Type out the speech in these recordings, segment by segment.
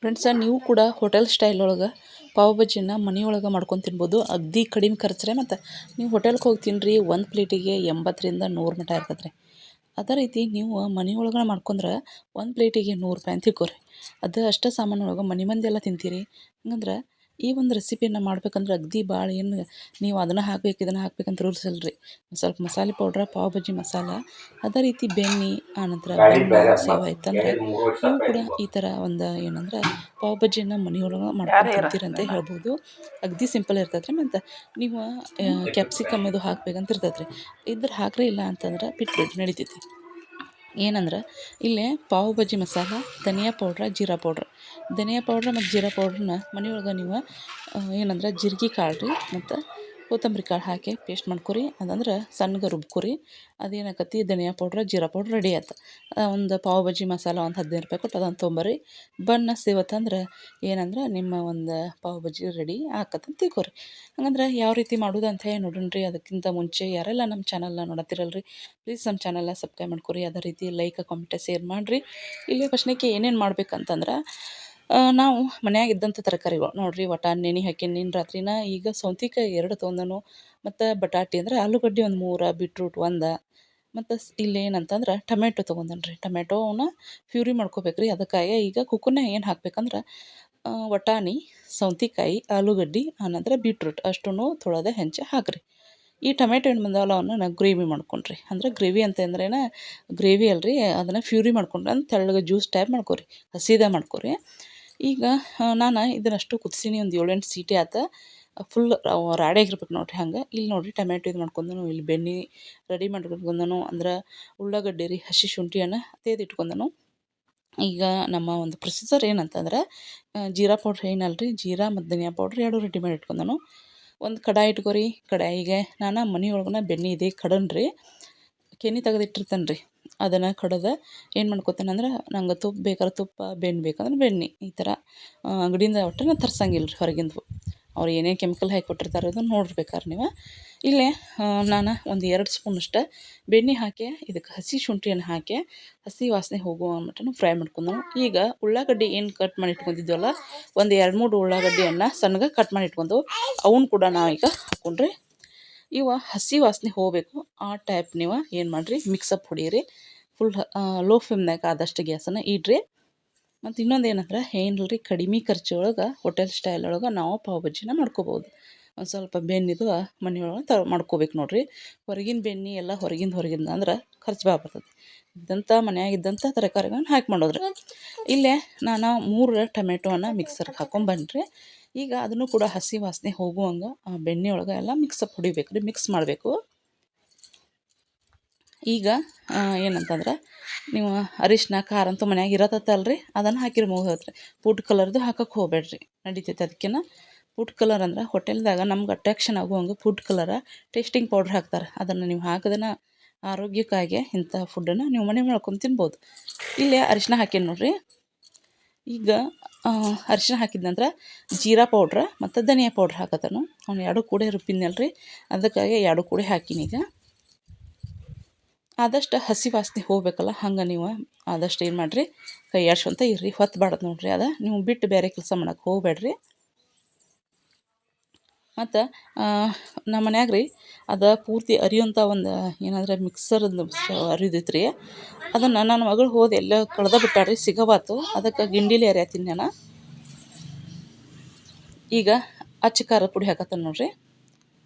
Friends, ನೀವು ಕೂಡ hotel style ಒಳಗೆ ಪಾವ್ ಬಜ್ಜಿನ ಮನೆಯೊಳಗೆ ಮಾಡ್ಕೊಂಡು ತಿನ್ಬೋದು. ಅಗದಿ ಕಡಿಮೆ ಖರ್ಚ್ರೆ. ಮತ್ತು ನೀವು ಹೋಟೆಲ್ಗೆ ಹೋಗಿ ತಿನ್ನಿರಿ, ಒಂದು ಪ್ಲೇಟಿಗೆ 80ರಿಂದ 100 ಮಟ ಇರ್ತದೆ ರೀ. ಅದೇ ರೀತಿ ನೀವು ಮನೆಯೊಳಗೆ ಮಾಡ್ಕೊಂಡ್ರೆ ಒಂದು ಪ್ಲೇಟಿಗೆ 100 ರೂಪಾಯಿ ಅಂತ ತಿಳ್ಕೊರಿ. ಅದು ಅಷ್ಟೇ ಸಾಮಾನೊಳಗೆ ಮನೆ ಮಂದಿ ಎಲ್ಲ ತಿಂತೀರಿ. ಹಂಗಂದ್ರೆ ಈ ಒಂದು ರೆಸಿಪಿಯನ್ನು ಮಾಡ್ಬೇಕಂದ್ರೆ ಅಗದಿ ಭಾಳ ಏನು ನೀವು ಅದನ್ನು ಹಾಕ್ಬೇಕು ಇದನ್ನು ಹಾಕ್ಬೇಕಂತ ರೂಲ್ಸ್ ಇಲ್ರಿ. ಸ್ವಲ್ಪ ಮಸಾಲೆ ಪೌಡ್ರ, ಪಾವ್ ಬಜ್ಜಿ ಮಸಾಲ, ಅದೇ ರೀತಿ ಬೆಣ್ಣೆ, ಆನಂತರ ಬೆಲ್ಲ, ಸೇವ ಇತ್ತಂದ್ರೆ ನೀವು ಕೂಡ ಈ ಥರ ಒಂದು ಏನಂದ್ರೆ ಪಾವ್ ಬಜ್ಜಿಯನ್ನು ಮನೆಯೊಳಗೆ ಮಾಡ್ಕೊಂಡು ತಿಂತೀರಂತ ಹೇಳ್ಬೋದು. ಅಗದಿ ಸಿಂಪಲ್ ಇರ್ತದೆ ರೀ. ಮತ್ತು ನೀವು ಕ್ಯಾಪ್ಸಿಕಮ್ ಇದು ಹಾಕ್ಬೇಕಂತ ಇರ್ತದೆ ರೀ. ಇದ್ರೆ ಹಾಕ್ರಿ, ಇಲ್ಲ ಅಂತಂದ್ರೆ ಬಿಟ್ಬಿಡ್ರಿ, ನಡಿತೈತಿ. ಏನಂದ್ರೆ ಇಲ್ಲೇ ಪಾವ್ ಬಜ್ಜಿ ಮಸಾಲ, ಧನಿಯಾ ಪೌಡ್ರ, ಜೀರಾ ಪೌಡ್ರ್. ಧನಿಯಾ ಪೌಡ್ರ್ ಮತ್ತು ಜೀರಾ ಪೌಡ್ರನ್ನ ಮನೆಯೊಳಗೆ ನೀವು ಏನಂದ್ರೆ ಜೀರಿಗೆ ಕಾಳು ರೀ ಮತ್ತು ಕೊತ್ತಂಬರಿ ಕಾಳು ಹಾಕಿ ಪೇಸ್ಟ್ ಮಾಡ್ಕೊರಿ. ಅದಂದ್ರೆ ಸಣ್ಣಗೆ ರುಬ್ಕೊರಿ. ಅದೇನಾಕತಿ ಧನಿಯಾ ಪೌಡ್ರ್, ಜೀರಾ ಪೌಡ್ರ್ ರೆಡಿ ಆಯ್ತು. ಒಂದು ಪಾವ್ ಬಜ್ಜಿ ಮಸಾಲ ಒಂದು 15 ರೂಪಾಯಿ ಕೊಟ್ಟು ಅದನ್ನು ತೊಗೊಂಬರ್ರಿ. ಬಣ್ಣ ಸಿವತ್ತಂದ್ರೆ ಏನಂದ್ರೆ ನಿಮ್ಮ ಒಂದು ಪಾವ್ ಬಜ್ಜಿ ರೆಡಿ ಆಕತ್ತಂತ ತಿಳ್ಕೊರಿ. ಹಂಗಂದ್ರೆ ಯಾವ ರೀತಿ ಮಾಡೋದು ಅಂತ ಹೇಳಿ ನೋಡೋಣ ರೀ. ಅದಕ್ಕಿಂತ ಮುಂಚೆ ಯಾರೆಲ್ಲ ನಮ್ಮ ಚಾನಲ್ನ ನೋಡತ್ತಿರಲ್ಲ ರೀ, ಪ್ಲೀಸ್ ನಮ್ಮ ಚಾನಲ್ನ ಸಬ್ಸ್ಕ್ರೈಬ್ ಮಾಡ್ಕೊರಿ. ಅದೇ ರೀತಿ ಲೈಕ್, ಕಾಮೆಂಟ್, ಶೇರ್ ಮಾಡಿರಿ. ಇಲ್ಲಿ ಫಸ್ಟ್ನೇಗೆ ಏನೇನು ಮಾಡ್ಬೇಕಂತಂದ್ರೆ ನಾವು ಮನ್ಯಾಗ ಇದ್ದಂಥ ತರಕಾರಿಗಳು ನೋಡಿರಿ. ವಟಾಣಿ ನೆನೆ ಹಾಕೀನಿ ನಿನ್ನೆ ರಾತ್ರಿನ. ಈಗ ಸೌತೆಕಾಯಿ 2 ತೊಗೊಂಡನು. ಮತ್ತು ಬಟಾಟೆ ಅಂದರೆ ಆಲೂಗಡ್ಡೆ ಒಂದು 3, ಬೀಟ್ರೂಟ್ 1, ಮತ್ತು ಇಲ್ಲೇನಂತಂದ್ರೆ ಟೊಮೆಟೊ ತೊಗೊಂಡೇನಿ ರೀ. ಟೊಮೆಟೋನ ಪ್ಯೂರಿ ಮಾಡ್ಕೋಬೇಕು ರೀ. ಅದಕ್ಕಾಗಿ ಈಗ ಕುಕ್ಕರ್ನಾಗ ಏನು ಹಾಕ್ಬೇಕಂದ್ರೆ ವಟಾಣಿ, ಸೌತೆಕಾಯಿ, ಆಲೂಗಡ್ಡೆ, ಆನಂತರ ಬೀಟ್ರೂಟ್ ಅಷ್ಟೂ ತೊಳೆದು ಹೆಂಚಿ ಹಾಕಿರಿ. ಈ ಟೊಮೆಟೊ ಏನು ಬಂದಾವಲ್ಲ ಅವನ್ನ ನಾನು ಗ್ರೇವಿ ಮಾಡ್ಕೊಂಡ್ರಿ. ಅಂದರೆ ಗ್ರೇವಿ ಅಂತಂದ್ರೇನ ಗ್ರೇವಿ ಅಲ್ರಿ, ಅದನ್ನು ಪ್ಯೂರಿ ಮಾಡ್ಕೊಂಡ್ರೆ ಅಂದ್ರೆ ತೆಳ್ಳಗೆ ಜ್ಯೂಸ್ ಟೈಪ್ ಮಾಡ್ಕೊರಿ, ಹಸಿದ ಮಾಡ್ಕೊರಿ. ಈಗ ನಾನು ಇದನ್ನಷ್ಟು ಕುದಿಸೀನಿ. ಒಂದು 7-8 ಸೀಟಿ ಆಯ್ತು. ಫುಲ್ ರಾಡಿಯಾಗಿರ್ಬೇಕು ನೋಡಿರಿ. ಹಂಗೆ ಇಲ್ಲಿ ನೋಡಿರಿ ಟೊಮೆಟೊ ಇದು ಮಾಡ್ಕೊಂಡನು. ಇಲ್ಲಿ ಬೆಣ್ಣೆ ರೆಡಿ ಮಾಡ್ಕೊಂಡನು. ಅಂದ್ರೆ ಉಳ್ಳಾಗಡ್ಡಿ ರೀ, ಹಸಿ ಶುಂಠಿಯನ್ನು ತೆಗೆದು ಇಟ್ಕೊಂಡನು. ಈಗ ನಮ್ಮ ಒಂದು ಪ್ರೊಸೀಜರ್ ಏನಂತಂದ್ರೆ ಜೀರಾ ಪೌಡ್ರ್ ಏನಲ್ರಿ, ಜೀರಾ ಮತ್ತು ಧನಿಯಾ ಪೌಡ್ರ್ 2 ರೆಡಿ ಮಾಡಿ ಇಟ್ಕೊಂಡನು. ಒಂದು ಕಡಾಯಿ ಇಟ್ಕೊರಿ. ಕಡಾಯಿಗೆ ನಾನು ಮನೆಯೊಳಗನ ಬೆಣ್ಣೆ ಇದೆ ಕಡನ್ರಿ, ಕೆನೆ ತೆಗೆದಿಟ್ಟಿರ್ತೇನೆ ರೀ. ಅದನ್ನು ಕಡ್ದು ಏನು ಮಾಡ್ಕೊತೇನೆ ಅಂದ್ರೆ ನಂಗೆ ತುಪ್ಪ ಬೇಕಾದ್ರೆ ತುಪ್ಪ, ಬೆಣ್ಣೆ ಬೇಕಂದ್ರೆ ಬೆಣ್ಣೆ, ಈ ಥರ ಅಂಗಡಿಯಿಂದ ಒಟ್ಟು ನಾನು ತರ್ಸಂಗಿಲ್ಲ ರೀ ಹೊರಗಿಂದು. ಅವ್ರು ಏನೇನು ಕೆಮಿಕಲ್ ಹಾಕಿ ಕೊಟ್ಟಿರ್ತಾರೆ ಅದನ್ನು ನೋಡ್ಬೇಕಾದ್ರೆ ನೀವು. ಇಲ್ಲೇ ನಾನು ಒಂದು 2 ಸ್ಪೂನಷ್ಟು ಬೆಣ್ಣೆ ಹಾಕಿ ಇದಕ್ಕೆ ಹಸಿ ಶುಂಠಿಯನ್ನು ಹಾಕಿ ಹಸಿ ವಾಸನೆ ಹೋಗುವ ಮಟ್ಟನು ಫ್ರೈ ಮಾಡ್ಕೊಂಡನು. ಈಗ ಉಳ್ಳಾಗಡ್ಡಿ ಏನು ಕಟ್ ಮಾಡಿ ಇಟ್ಕೊಂಡಿದ್ವಲ್ಲ, ಒಂದು 2-3 ಉಳ್ಳಾಗಡ್ಡಿಯನ್ನು ಸಣ್ಣಗೆ ಕಟ್ ಮಾಡಿ ಇಟ್ಕೊಂಡು ಅವನ್ನ ಕೂಡ ನಾವು ಈಗ ಹಾಕ್ಕೊಂಡ್ರಿ. ಇವ ಹಸಿ ವಾಸನೆ ಹೋಗಬೇಕು ಆ ಟೈಪ್ ನೀವು ಏನು ಮಾಡಿರಿ, ಮಿಕ್ಸಪ್ ಹೊಡೀರಿ. ಫುಲ್ ಲೋ ಫ್ಲೇಮ್ನಾಗ ಆದಷ್ಟು ಗ್ಯಾಸನ್ನು ಇಡ್ರಿ. ಮತ್ತು ಇನ್ನೊಂದು ಏನಂದ್ರೆ ಏನಿಲ್ಲ ಕಡಿಮೆ ಖರ್ಚೊಳಗೆ ಹೋಟೆಲ್ ಸ್ಟೈಲ್ ಒಳಗೆ ನಾವು ಪಾವ್ ಬಜ್ಜಿನ ಮಾಡ್ಕೋಬೋದು. ಒಂದು ಸ್ವಲ್ಪ ಬೆನ್ನಿದು ಮನೆಯೊಳಗೆ ಮಾಡ್ಕೋಬೇಕು ನೋಡಿರಿ. ಹೊರಗಿನ ಬೆಣ್ಣೆ ಎಲ್ಲ ಹೊರಗಿಂದ ಅಂದ್ರೆ ಖರ್ಚು ಭಾಳ ಬರ್ತದೆ. ಇದ್ದಂಥ ಮನ್ಯಾಗಿದ್ದಂಥ ತರಕಾರಿಗಳನ್ನ ಹಾಕಿ ಮಾಡೋದ್ರಿ. ಇಲ್ಲೇ ನಾನು 3 ಟೊಮೆಟೊವನ್ನು ಮಿಕ್ಸರ್ಗೆ ಹಾಕೊಂಡ್ಬನ್ರಿ. ಈಗ ಅದನ್ನು ಕೂಡ ಹಸಿ ವಾಸನೆ ಹೋಗುವಂಗೆ ಆ ಬೆಣ್ಣೆ ಒಳಗೆ ಎಲ್ಲ ಮಿಕ್ಸಪ್ ಹೊಡಿಬೇಕು ರೀ, ಮಿಕ್ಸ್ ಮಾಡಬೇಕು. ಈಗ ಏನಂತಂದ್ರೆ ನೀವು ಅರಿಶಿನ ಖಾರ ಅಂತೂ ಮನ್ಯಾಗ ಇರತ್ತಲ್ರಿ, ಅದನ್ನು ಹಾಕಿರಿ ಮುಗಿದೋತ್ರಿ. ಫುಡ್ ಕಲರ್ದು ಹಾಕಕ್ಕೆ ಹೋಗ್ಬೇಡ್ರಿ, ನಡಿತೈತೆ. ಅದಕ್ಕಿಂತ ಫುಡ್ ಕಲರ್ ಅಂದ್ರೆ ಹೋಟೆಲ್ದಾಗ ನಮ್ಗೆ ಅಟ್ರಾಕ್ಷನ್ ಆಗುವಂಗೆ ಫುಡ್ ಕಲರ, ಟೇಸ್ಟಿಂಗ್ ಪೌಡ್ರ್ ಹಾಕ್ತಾರೆ. ಅದನ್ನು ನೀವು ಹಾಕೋದನ್ನ ಆರೋಗ್ಯಕ್ಕಾಗಿ ಇಂಥ ಫುಡ್ಡನ್ನು ನೀವು ಮನೆ ಮಾಡ್ಕೊಂಡು ತಿನ್ಬೋದು. ಇಲ್ಲೇ ಅರಿಶಿನ ಹಾಕೀನಿ ನೋಡಿರಿ. ಈಗ ಅರಿಶಿನ ಹಾಕಿದ ನಂತರ ಜೀರಾ ಪೌಡ್ರ್ ಮತ್ತು ಧನಿಯಾ ಪೌಡ್ರ್ ಹಾಕತ್ತನು. ಅವ್ನು 2 ಕೂಡ ರುಬ್ಬಿದ್ನಲ್ರಿ, ಅದಕ್ಕಾಗಿ 2 ಕೂಡ ಹಾಕೀನಿ. ಈಗ ಆದಷ್ಟು ಹಸಿ ವಾಸನೆ ಹೋಗ್ಬೇಕಲ್ಲ, ಹಂಗೆ ನೀವು ಆದಷ್ಟು ಏನು ಮಾಡಿರಿ, ಕೈ ಆಡ್ಸ್ಕೊಂತ ಇರ್ರಿ, ಹೊತ್ತಬಾರ್ದು ನೋಡಿರಿ. ಅದು ನೀವು ಬಿಟ್ಟು ಬೇರೆ ಕೆಲಸ ಮಾಡೋಕ್ಕೆ ಹೋಗಬೇಡ್ರಿ. ಮತ್ತು ನಮ್ಮ ಮನ್ಯಾಗ ರೀ ಅದು ಪೂರ್ತಿ ಅರಿಯುವಂಥ ಒಂದು ಏನಾದ್ರೆ ಮಿಕ್ಸರ್ದು ಅರಿದೈತೆ ರೀ. ಅದನ್ನು ನನ್ನ ಮಗಳು ಹೋದೆ ಎಲ್ಲೋ ಕಳ್ದ ಬಿಟ್ಟಾಡ್ರಿ, ಸಿಗವಾತು. ಅದಕ್ಕೆ ಗಿಂಡಿಲಿ ಅರಿಯತ್ತೀನಿ ನಾನು. ಈಗ ಅಚ್ಚ ಖಾರದ ಪುಡಿ ಹಾಕತ್ತೇನೆ ನೋಡಿರಿ.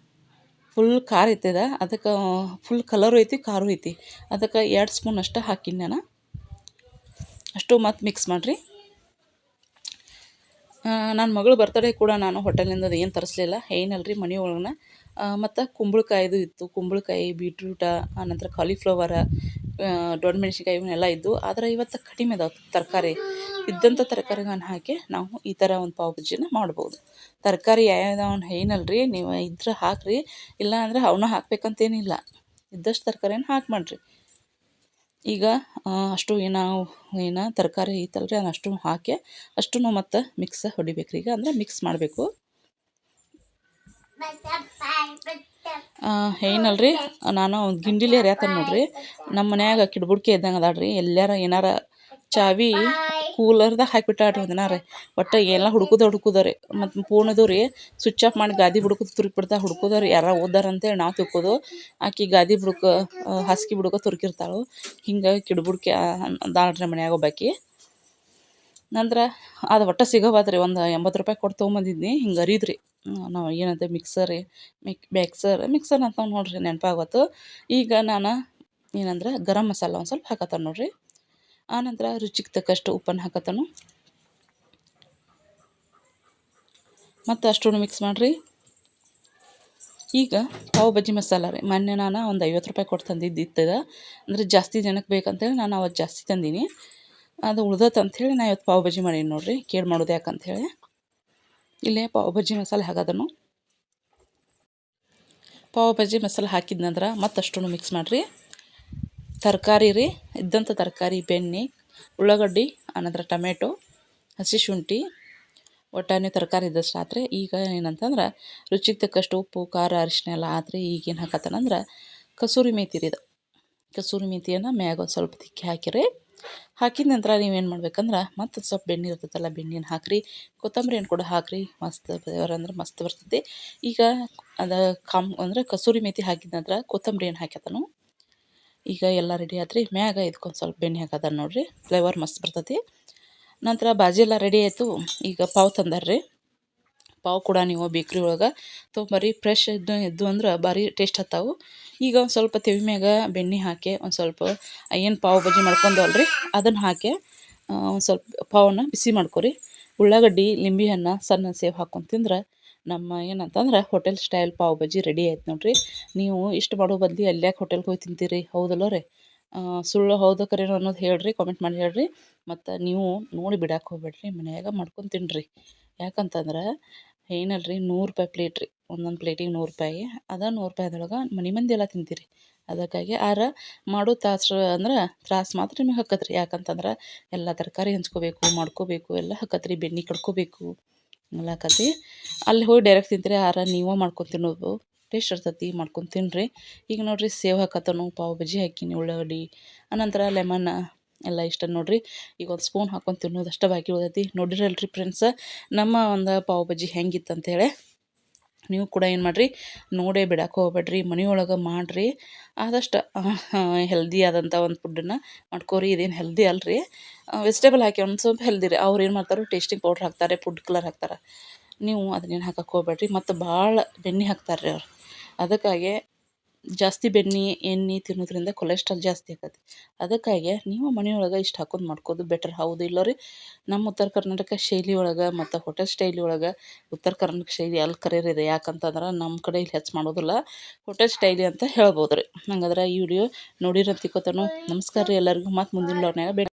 ಫುಲ್ ಖಾರ ಐತದ, ಅದಕ್ಕೆ ಫುಲ್ ಕಲರು ಐತಿ, ಖಾರೂ ಐತಿ. ಅದಕ್ಕೆ 2 ಸ್ಪೂನ್ ಅಷ್ಟು ಹಾಕೀನಿ ನಾನು. ಅಷ್ಟು ಮತ್ತು ಮಿಕ್ಸ್ ಮಾಡಿರಿ. ನನ್ನ ಮಗಳು ಬರ್ತಡೇ ಕೂಡ ನಾನು ಹೋಟೆಲಿಂದ ಅದು ಏನು ತರಿಸ್ಲಿಲ್ಲ, ಏನಲ್ರಿ ಮನೆ ಒಳಗನ. ಮತ್ತು ಕುಂಬಳಕಾಯಿದು ಇತ್ತು, ಕುಂಬಳಕಾಯಿ, ಬೀಟ್ರೂಟ, ಆನಂತರ ಕಾಲಿಫ್ಲವರ, ದೊಡ್ಡ ಮೆಣಸಿನ್ಕಾಯಿ ಇವನ್ನೆಲ್ಲ ಇದ್ದು. ಆದರೆ ಇವತ್ತು ಕಡಿಮೆ ಅದಾವೆ ತರಕಾರಿ. ಇದ್ದಂಥ ತರಕಾರಿಗಳನ್ನ ಹಾಕಿ ನಾವು ಈ ಥರ ಒಂದು ಪಾವ್ ಬಜ್ಜಿನ ಮಾಡ್ಬೋದು. ತರಕಾರಿ ಯಾವ್ಯಾವ್ದು ಏನಲ್ರಿ, ನೀವು ಇದ್ರೆ ಹಾಕಿರಿ, ಇಲ್ಲ ಅಂದರೆ ಅವನ್ನ ಹಾಕ್ಬೇಕಂತೇನಿಲ್ಲ. ಇದ್ದಷ್ಟು ತರಕಾರಿನ ಹಾಕಿ ಮಾಡಿರಿ. ಈಗ ಅಷ್ಟು ಏನು ತರಕಾರಿ ಐತಲ್ರಿ ಅದನ್ನ ಅಷ್ಟು ಹಾಕಿ ಅಷ್ಟು ಮತ್ತು ಮಿಕ್ಸ್ ಹೊಡಿಬೇಕು ರೀ. ಈಗ ಅಂದರೆ ಮಿಕ್ಸ್ ಮಾಡಬೇಕು. ಏನಲ್ರಿ ನಾನು ಗಿಂಡಿಲಿ ಅರಿಯತ್ತೇನೆ ನೋಡಿರಿ. ನಮ್ಮ ಮನ್ಯಾಗ ಕಿಡ್ಬುಡ್ಕೆ ಇದ್ದಂಗೆ ಅದಾಳ್ರಿ. ಎಲ್ಲಾರ ಏನಾರ ಚಾವಿ ಕೂಲರ್ದಾಗ ಹಾಕಿಬಿಟ್ಟಾಡ್ರಿ ಒಂದಿನ ರೀ. ಒಟ್ಟು ಎಲ್ಲ ಹುಡುಕುದ ರೀ ಮತ್ತು ಫೋನ್ ರೀ ಸ್ವಿಚ್ ಆಫ್ ಮಾಡಿ ಗಾದಿ ಬುಡಕ್ಕೆ ತುರುಕಿ ಹುಡುಕುದ ರೀ. ಯಾರ ಓದಾರ ಅಂತೇಳಿ ನಾವು ತಿಳ್ಕೋದು. ಆಕಿ ಗಾದಿ ಬುಡಕ್ಕೆ ಹಾಸಿಗೆ ಬುಡಕ್ಕೆ ತುರುಕಿರ್ತಾಳು. ಹಿಂಗೆ ಕಿಡ್ಬುಡ್ಕಿ ಅದಾಳ್ರಿ ಮನ್ಯಾಗ ಒಬ್ಬಾಕಿ. ನಂತರ ಅದು ಒಟ್ಟು ಸಿಗೋಬಾದ್ರಿ. ಒಂದು 80 ರೂಪಾಯಿ ಕೊಟ್ಟು ತೊಗೊಂಬಂದಿದ್ನಿ. ಹಿಂಗೆ ಅರಿದ್ರಿ ನಾವು ಏನಂತ ಮಿಕ್ಸರ್ ಅಂತ ನೋಡ್ರಿ, ನೆನಪಾಗೋತು. ಈಗ ನಾನು ಏನಂದ್ರೆ ಗರಂ ಮಸಾಲ ಒಂದು ಸ್ವಲ್ಪ ಹಾಕತ್ತಾನ ನೋಡ್ರಿ. ಆನಂತರ ರುಚಿಗೆ ತಕ್ಕಷ್ಟು ಉಪ್ಪನ್ನು ಹಾಕತ್ತಾನು. ಮತ್ತು ಅಷ್ಟನ್ನು ಮಿಕ್ಸ್ ಮಾಡಿರಿ. ಈಗ ಪಾವ್ ಬಜ್ಜಿ ಮಸಾಲ ರೀ. ಮೊನ್ನೆ ನಾನು ಒಂದು 50 ರೂಪಾಯಿ ಕೊಟ್ಟು ತಂದಿದ್ದಿತ್ತದ. ಅಂದರೆ ಜಾಸ್ತಿ ಜನಕ್ಕೆ ಬೇಕಂತೇಳಿ ನಾನು ಅವತ್ತು ಜಾಸ್ತಿ ತಂದೀನಿ. ಅದು ಉಳ್ದತ್ತು ಅಂಥೇಳಿ ನಾನು ಇವತ್ತು ಪಾವ್ ಬಜ್ಜಿ ಮಾಡೀನಿ ನೋಡಿರಿ. ಕೇಳಿ ಮಾಡೋದು ಯಾಕಂಥೇಳಿ ಇಲ್ಲೇ ಪಾವ್ ಬಜ್ಜಿ ಮಸಾಲೆ ಹಾಕೋದನು. ಪಾವ್ ಬಜ್ಜಿ ಮಸಾಲೆ ಹಾಕಿದ ನಂತರ ಮತ್ತಷ್ಟು ಮಿಕ್ಸ್ ಮಾಡಿರಿ. ತರಕಾರಿ ರೀ, ಇದ್ದಂಥ ತರಕಾರಿ ಬೆಣ್ಣೆ, ಉಳ್ಳಾಗಡ್ಡಿ, ಆನಂತರ ಟೊಮೆಟೊ, ಹಸಿ ಶುಂಠಿ, ಒಟ್ಟಾನೆ ತರಕಾರಿ ಇದ್ದಷ್ಟು ಆತ್ರಿ. ಈಗ ಏನಂತಂದ್ರೆ ರುಚಿಗೆ ತಕ್ಕಷ್ಟು ಉಪ್ಪು, ಖಾರ, ಅರಿಶಿನ ಎಲ್ಲ ಆತ್ರಿ. ಈಗೇನು ಹಾಕತ್ತಾನಂದ್ರೆ ಕಸೂರಿ ಮೇಥಿ ರೀ. ಇದು ಕಸೂರಿ ಮೇಥಿಯನ್ನು ಮ್ಯಾಗ ಒಂದು ಸ್ವಲ್ಪ ತಿಕ್ಕಿ ಹಾಕಿರಿ. ಹಾಕಿದ ನಂತರ ನೀವೇನು ಮಾಡ್ಬೇಕಂದ್ರೆ ಮತ್ತು ಸ್ವಲ್ಪ ಬೆಣ್ಣೆ ಇರ್ತೈತಲ್ಲ, ಬೆಣ್ಣೆನ ಹಾಕಿರಿ. ಕೊತ್ತಂಬರಿಯನ್ನು ಕೂಡ ಹಾಕಿರಿ. ಮಸ್ತ್ ಫ್ಲೇವರ್ ಅಂದ್ರೆ ಮಸ್ತ್ ಬರ್ತೈತಿ. ಈಗ ಅದು ಅಂದರೆ ಕಸೂರಿ ಮೇಥಿ ಹಾಕಿದ ನಂತರ ಕೊತ್ತಂಬರಿಯನ್ನು ಹಾಕ್ಯತಾನು. ಈಗ ಎಲ್ಲ ರೆಡಿ ಆತ್ರಿ. ಮ್ಯಾಗ ಇದಕ್ಕೊಂದು ಸ್ವಲ್ಪ ಬೆಣ್ಣೆ ಹಾಕತ್ತಾನ ನೋಡಿರಿ, ಫ್ಲೇವರ್ ಮಸ್ತ್ ಬರ್ತೈತಿ. ನಂತರ ಬಾಜಿ ಎಲ್ಲ ರೆಡಿ ಆಯಿತು. ಈಗ ಪಾವ್ ತಂದಾರ್ರಿ. ಪಾವ್ ಕೂಡ ನೀವು ಬೇಕ್ರಿ ಒಳಗೆ ತೊಗೊಂಬರ್ರಿ. ಫ್ರೆಶ್ ಇದ್ದು ಅಂದ್ರೆ ಭಾರಿ ಟೇಸ್ಟ್ ಹತ್ತಾವು. ಈಗ ಒಂದು ಸ್ವಲ್ಪ ತೆವಿ ಮ್ಯಾಗ ಬೆಣ್ಣೆ ಹಾಕಿ ಒಂದು ಸ್ವಲ್ಪ ಏನು ಪಾವ್ ಬಜ್ಜಿ ಮಾಡ್ಕೊಂಡವಲ್ರಿ ಅದನ್ನು ಹಾಕಿ ಒಂದು ಸ್ವಲ್ಪ ಪಾವನ್ನ ಬಿಸಿ ಮಾಡ್ಕೊರಿ. ಉಳ್ಳಾಗಡ್ಡಿ, ಲಿಂಬೆ ಹಣ್ಣು, ಸಣ್ಣ ಸೇವು ಹಾಕ್ಕೊಂಡು ತಿಂದ್ರೆ ನಮ್ಮ ಏನಂತಂದ್ರೆ ಹೋಟೆಲ್ ಸ್ಟೈಲ್ ಪಾವ್ ಬಜ್ಜಿ ರೆಡಿ ಆಯ್ತು ನೋಡಿರಿ. ನೀವು ಇಷ್ಟು ಮಾಡೋ ಬದಲಿ ಅಲ್ಯಾಕೆ ಹೋಟೆಲ್ಗೆ ಹೋಗಿ ತಿಂತೀರಿ, ಹೌದಲ್ಲ ರೀ? ಸುಳ್ಳು ಹೌದು ಕರೇನೋ ಅನ್ನೋದು ಹೇಳ್ರಿ, ಕಾಮೆಂಟ್ ಮಾಡಿ ಹೇಳ್ರಿ. ಮತ್ತು ನೀವು ನೋಡಿ ಬಿಡಕ್ಕೆ ಹೋಗ್ಬೇಡ್ರಿ, ಮನ್ಯಾಗ ಮಾಡ್ಕೊಂಡು ತಿನ್ನಿರಿ. ಯಾಕಂತಂದ್ರೆ ಏನಲ್ರಿ 100 ರೂಪಾಯಿ ಪ್ಲೇಟ್ ರೀ. ಒಂದೊಂದು ಪ್ಲೇಟಿಗೆ 100 ರೂಪಾಯಿ. ಅದ 100 ರೂಪಾಯಿದೊಳಗೆ ಮನೆ ಮಂದಿ ಎಲ್ಲ ತಿಂತೀರಿ. ಅದಕ್ಕಾಗಿ ಮಾಡೋ ಅಂದ್ರೆ ತ್ರಾಸು ಮಾತ್ರ ನಿಮಗೆ ಹಕ್ಕತ್ರಿ. ಯಾಕಂತಂದ್ರೆ ಎಲ್ಲ ತರಕಾರಿ ಹೆಂಚ್ಕೋಬೇಕು, ಮಾಡ್ಕೋಬೇಕು, ಎಲ್ಲ ಹಕ್ಕತ್ರಿ. ಬೆಣ್ಣೆ ಕಡ್ಕೋಬೇಕು ಎಲ್ಲ ಆಕತಿ. ಅಲ್ಲಿ ಹೋಗಿ ಡೈರೆಕ್ಟ್ ತಿಂತೀರಿ. ನೀವು ಮಾಡ್ಕೊಂಡು ತಿನ್ನೋದು ಟೇಸ್ಟ್ ಇರ್ತೈತಿ, ಮಾಡ್ಕೊಂಡು ತಿನ್ನಿರಿ. ಈಗ ನೋಡಿರಿ ಸೇವ್ ಹಾಕತ್ತನು, ಪಾವ್ ಬಜ್ಜಿ ಹಾಕೀನಿ, ಉಳ್ಳಾಗಡ್ಡಿ, ಅನಂತರ ಲೆಮನ್ ಎಲ್ಲ ಇಷ್ಟ ನೋಡಿರಿ. ಈಗ ಒಂದು ಸ್ಪೂನ್ ಹಾಕ್ಕೊಂಡು ತಿನ್ನೋದು ಅಷ್ಟೇ ಬಾಕಿ ಉಳಿದೈತಿ. ನೋಡಿರಲ್ರಿ ಫ್ರೆಂಡ್ಸ ನಮ್ಮ ಒಂದು ಪಾವ್ ಬಜ್ಜಿ ಹೆಂಗಿತ್ತು ಅಂತೇಳಿ. ನೀವು ಕೂಡ ಏನು ಮಾಡಿರಿ, ನೋಡೇ ಬಿಡಕ್ಕೆ ಹೋಗ್ಬೇಡ್ರಿ, ಮನೆಯೊಳಗೆ ಮಾಡಿರಿ. ಆದಷ್ಟು ಹೆಲ್ದಿ ಆದಂಥ ಒಂದು ಫುಡ್ಡನ್ನು ಮಾಡ್ಕೋರಿ. ಇದೇನು ಹೆಲ್ದಿ ಅಲ್ರಿ, ವೆಜಿಟೇಬಲ್ ಹಾಕಿ ಒಂದು ಸ್ವಲ್ಪ ಹೆಲ್ದಿ ರೀ. ಅವ್ರು ಏನು ಮಾಡ್ತಾರೆ, ಟೇಸ್ಟಿಂಗ್ ಪೌಡ್ರ್ ಹಾಕ್ತಾರೆ, ಫುಡ್ ಕಲರ್ ಹಾಕ್ತಾರೆ. ನೀವು ಅದನ್ನೇನು ಹಾಕಕ್ಕೆ ಹೋಗ್ಬೇಡ್ರಿ. ಮತ್ತು ಭಾಳ ಬೆಣ್ಣೆ ಹಾಕ್ತಾರೆ ರೀ ಅವ್ರು. ಅದಕ್ಕಾಗಿ ಜಾಸ್ತಿ ಬೆಣ್ಣೆ ಎಣ್ಣೆ ತಿನ್ನೋದ್ರಿಂದ ಕೊಲೆಸ್ಟ್ರಾಲ್ ಜಾಸ್ತಿ ಆಕತಿ. ಅದಕ್ಕಾಗಿ ನೀವು ಮನೆಯೊಳಗೆ ಇಷ್ಟು ಹಾಕೊಂಡು ಮಾಡ್ಕೋದು ಬೆಟರ್, ಹೌದು ಇಲ್ಲ ರೀ? ನಮ್ಮ ಉತ್ತರ ಕರ್ನಾಟಕ ಶೈಲಿ ಒಳಗೆ ಮತ್ತು ಹೋಟೆಲ್ ಸ್ಟೈಲಿ ಒಳಗೆ ಉತ್ತರ ಕರ್ನಾಟಕ ಶೈಲಿ ಅಲ್ಲಿ ಕರೆಯೋರಿದೆ. ಯಾಕಂತಂದ್ರೆ ನಮ್ಮ ಕಡೆ ಇಲ್ಲಿ ಹೆಚ್ಚು ಮಾಡೋದಿಲ್ಲ, ಹೋಟೆಲ್ ಸ್ಟೈಲಿ ಅಂತ ಹೇಳ್ಬೋದು ರೀ. ಹಂಗಾದ್ರೆ ಈ ವಿಡಿಯೋ ನೋಡಿರೋ ತಿಕ್ಕೋತಾನು. ನಮಸ್ಕಾರ ರೀ ಎಲ್ಲರಿಗೂ. ಮತ್ತು ಮುಂದಿನ ಬ್ಲಾಗ್ನಾಗ